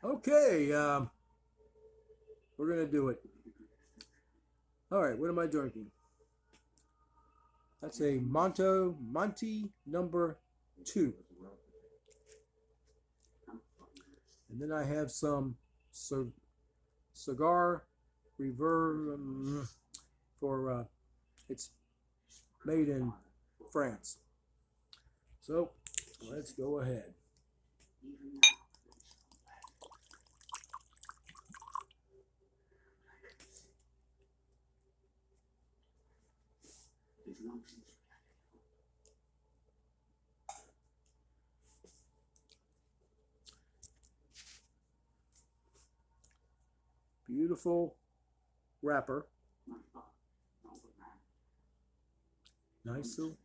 Okay, we're gonna do it. All right, what am I drinking? That's a Monte number 2, and then I have some cigar reverb for it's made in France. So let's go ahead. Beautiful wrapper, nice, so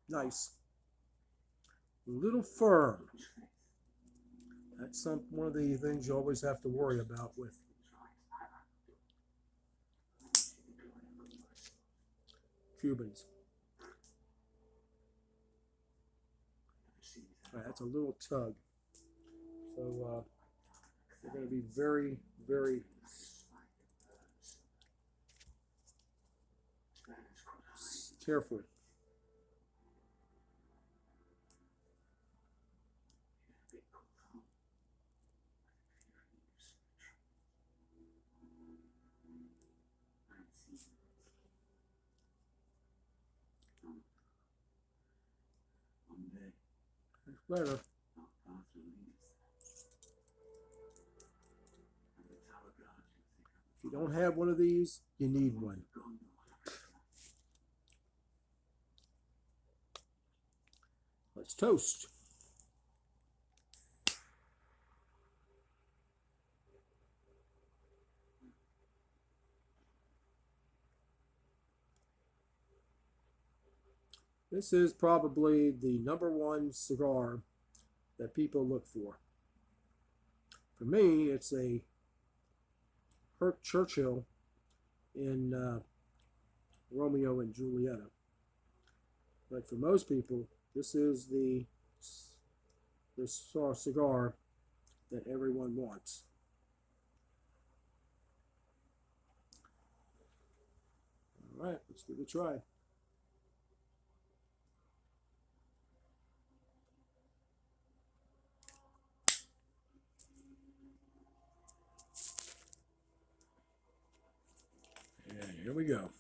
nice, a little firm. That's one of the things you always have to worry about with Cubans. All right, that's a little tug. So we're going to be very, very careful. Better. If you don't have one of these, you need one. Let's toast. This is probably the number 1 cigar that people look for. For me, it's a Churchill in Romeo and Julieta. But for most people, this is the cigar that everyone wants. All right, let's give it a try. And here we go.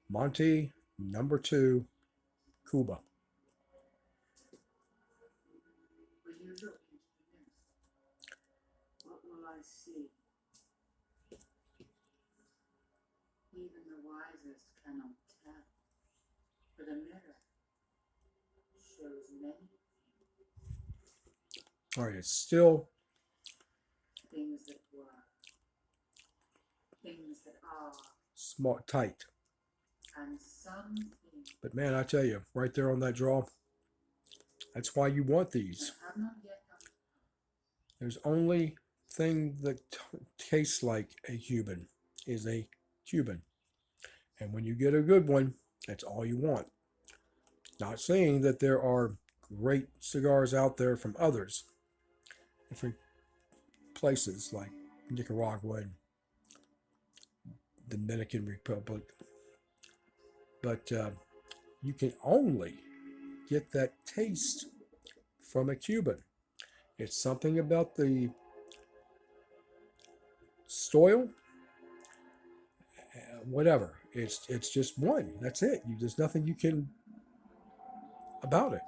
Monte number 2, Cuba. When you look into the mirror, what will I see? Even the wisest cannot tell, but a mirror shows many All right, it's still things that were, things that are, small, tight. and some things But man, I tell you, right there on that draw, that's why you want that these. have not yet come to pass. There's only thing that tastes like a Cuban is a Cuban. And when you get a good one, that's all you want. Not saying that there are great cigars out there from others, different places like Nicaragua and Dominican Republic, but you can only get that taste from a Cuban. It's something about the soil, whatever. It's just one. That's it. There's nothing you can about it.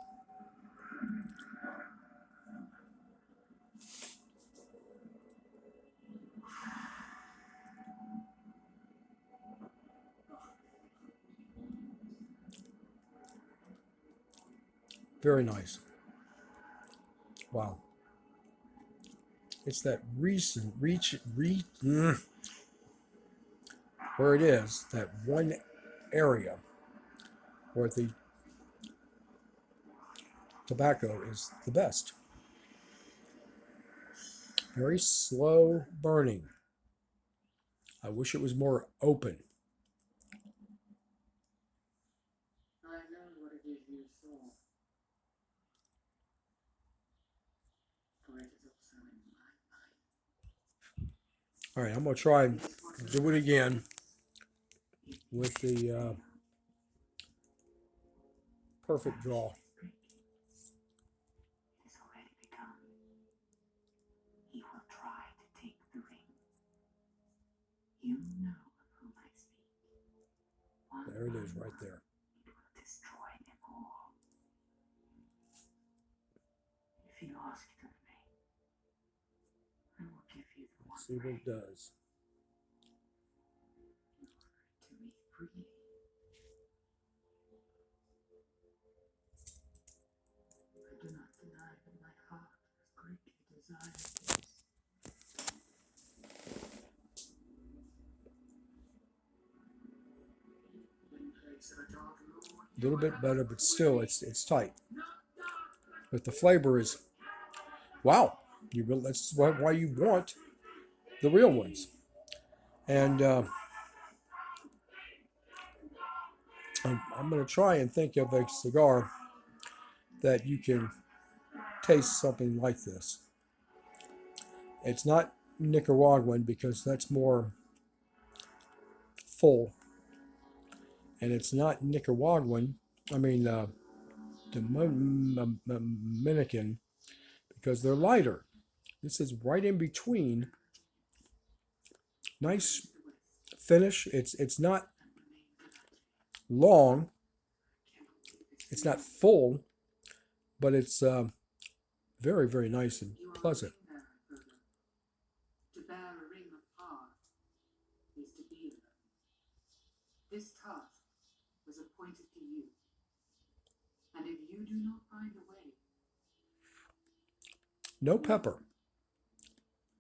Very nice. Wow. It's that recent where it is that one area where the tobacco is the best. Very slow burning. I wish it was more open. I know what it is you saw. All right, I'm going to try and do it again with the perfect draw. It has already begun. He will try to take the ring. You know of whom I speak. There it is, right there. It will destroy them all. If you ask it of me, I will give you the one See what ring it does. in order to be free. I do not deny that my heart has greatly desired this. In place of a dark lord, A little bit better, but still, it's tight. But the flavor is, wow. That's why you want the real ones. And I'm going to try and think of a cigar that you can taste something like this. It's not Nicaraguan because that's more full, and it's not Nicaraguan. I mean, Dominican because they're lighter. This is right in between. Nice finish. It's not long. It's not full, but it's very, very nice and pleasant. To bear a ring of power is to be alone. This task was appointed to you, and if you do not find a way, No pepper.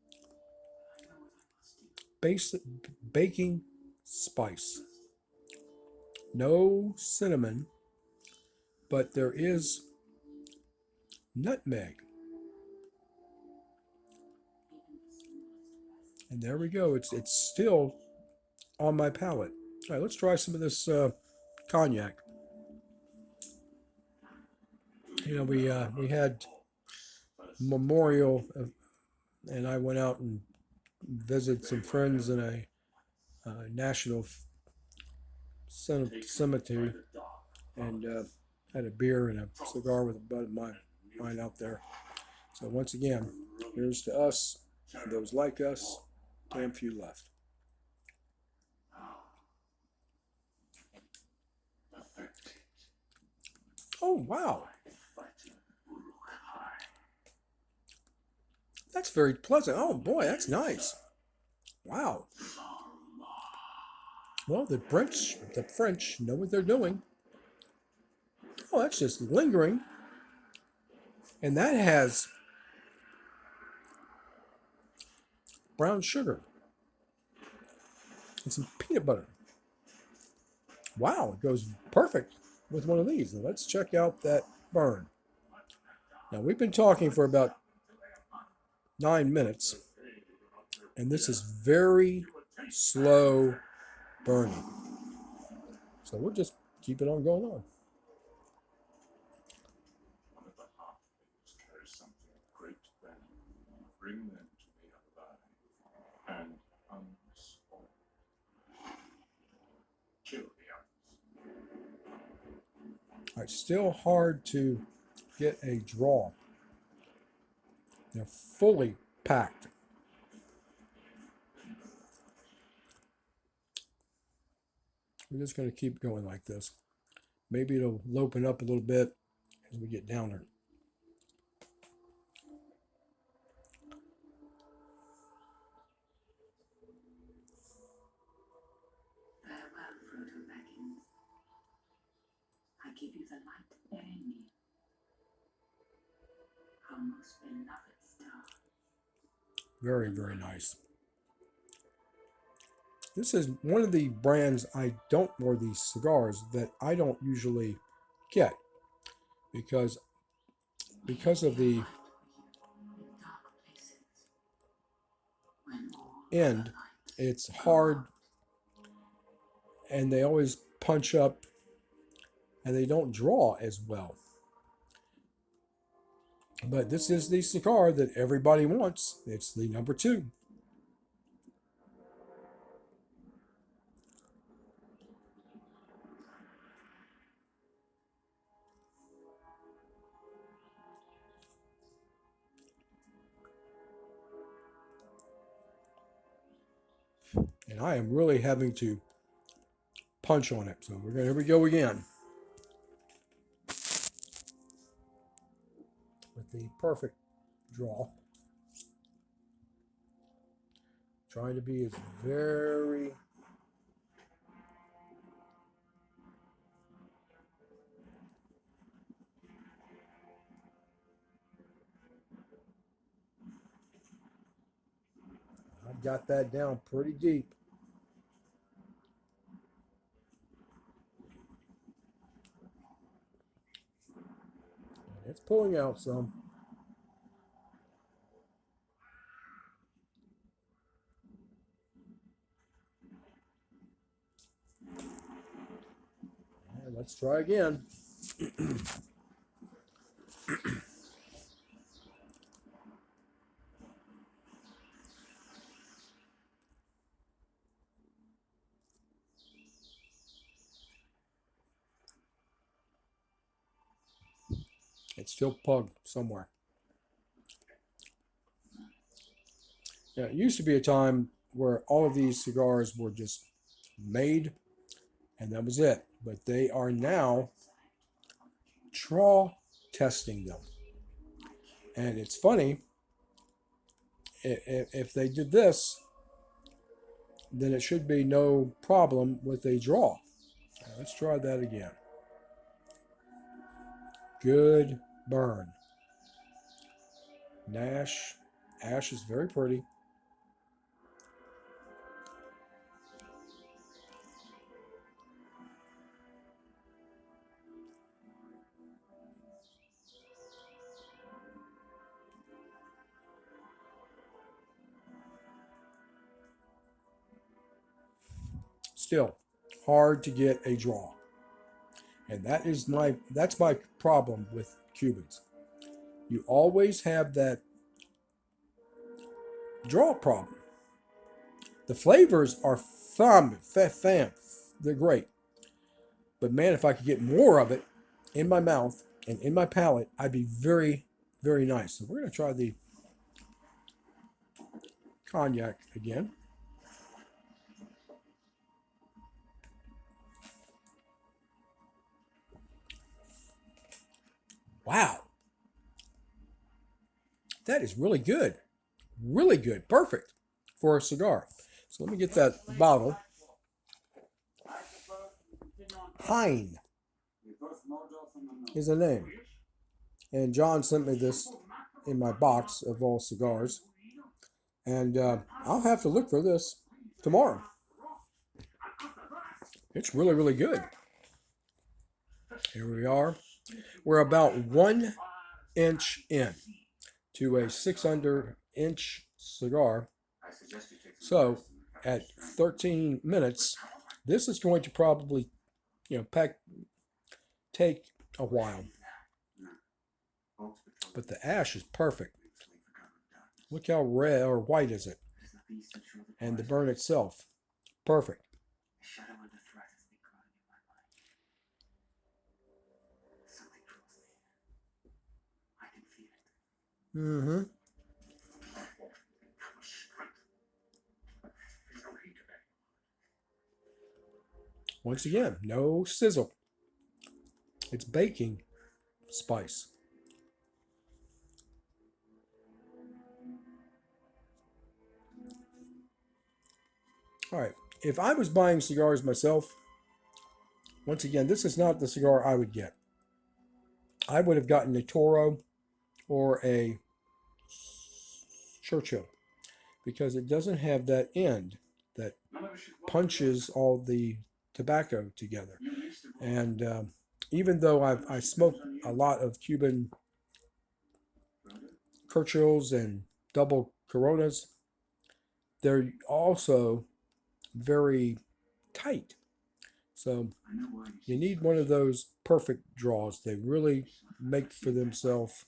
I know what I must do. Basic baking spice. No cinnamon, but there is nutmeg. And there we go. It's still on my palate. All right, let's try some of this cognac. You know, we had Memorial, and I went out and visited some friends in a national cemetery, and had a beer and a cigar with a bud of mine out there. So once again, here's to us, and those like us, damn few left. Oh, wow. That's very pleasant. Oh, boy, that's nice. Wow. Well, the French know what they're doing. Oh, that's just lingering. And that has brown sugar and some peanut butter. Wow, it goes perfect with one of these. Now let's check out that burn. Now, we've been talking for about 9 minutes, and this is very slow burning. So we'll just keep it on going on. One of the heart things carries something of great value. Bring them to me alive and unspoiled. Kill the others. All right, still hard to get a draw. They're fully packed. We're just going to keep going like this. Maybe it'll open up a little bit as we get down there. Farewell, Frodo Baggins. I give you the light therein you, our most beloved star. Very, very nice. This is one of the brands or these cigars that I don't usually get because of the end. It's hard, and they always punch up, and they don't draw as well. But this is the cigar that everybody wants. It's the number 2. And I am really having to punch on it. So here we go again. With the perfect draw. Trying to be as very I've got that down pretty deep. And it's pulling out some. And let's try again. It's still plugged somewhere. Yeah, it used to be a time where all of these cigars were just made and that was it. But they are now draw testing them. And it's funny, if they did this, then it should be no problem with a draw. Let's try that again. Good burn. Nash. Ash is very pretty. Still, hard to get a draw. And that's my problem with Cubans. You always have that draw problem. The flavors are they're great. But man, if I could get more of it in my mouth and in my palate, I'd be very, very nice. So we're going to try the cognac again. Wow. That is really good. Really good. Perfect for a cigar. So let me get that bottle. Hein is a name. And John sent me this in my box of all cigars. And I'll have to look for this tomorrow. It's really, really good. Here we are. We're about 1 inch in to a 600-inch cigar. So at 13 minutes, this is going to probably, take a while. But the ash is perfect. Look how red or white is it. And the burn itself, perfect. Mm-hmm. Once again, no sizzle. It's baking spice. All right. If I was buying cigars myself, once again, this is not the cigar I would get. I would have gotten a Toro or a Churchill because it doesn't have that end that punches all the tobacco together. And even though I smoked a lot of Cuban Churchills and double Coronas, they're also very tight. So you need one of those perfect draws. They really make for themselves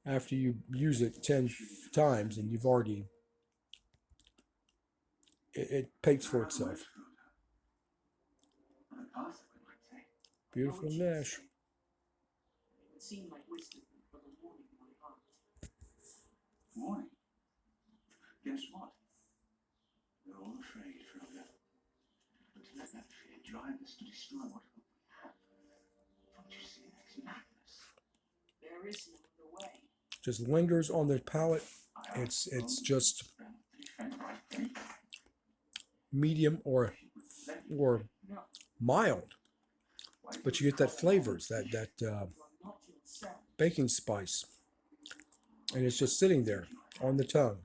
after you use it 10 times and you've already, it pays for itself. Beautiful Nash. It seemed like wisdom for the morning my heart. Morning. Guess what? You're all afraid, Frodo. But to let that fear drive us to destroy what we have. Don't you see that's madness? There is no other way. Just lingers on the palate. It's just medium or mild, but you get that flavors, that baking spice, and it's just sitting there on the tongue.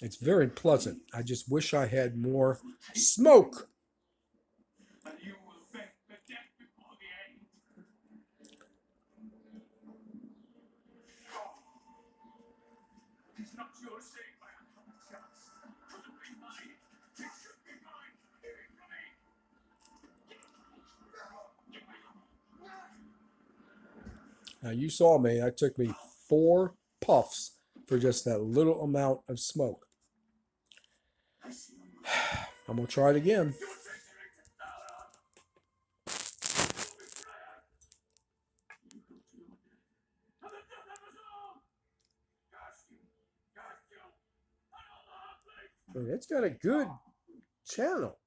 It's very pleasant. I just wish I had more smoke. And you will beg for death before the end. It is not your sake I am from the chance. Could it be mine? It should be mine. Give it to me. Now you saw me. It took me 4 puffs for just that little amount of smoke. I'm gonna try it again. And it's got a good channel.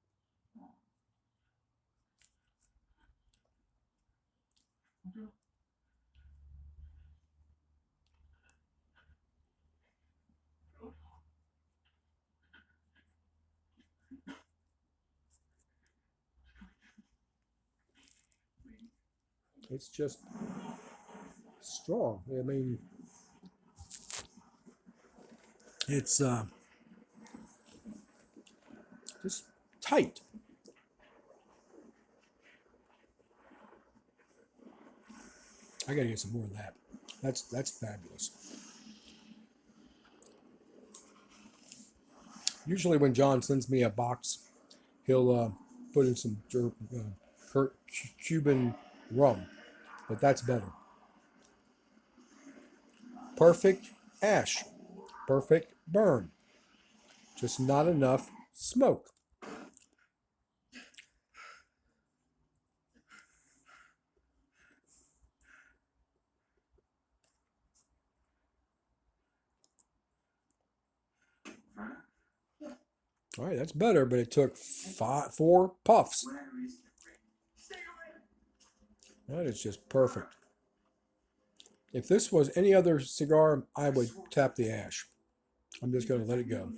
It's just strong. I mean, it's just tight. I gotta get some more of that. That's fabulous. Usually when John sends me a box, he'll put in some Cuban rum, but that's better. Perfect ash, perfect burn, just not enough smoke. All right, that's better, but it took 4 puffs. Where is the ring? Stay away. That is just perfect. If this was any other cigar, I would tap the ash. I'm just going to let it go.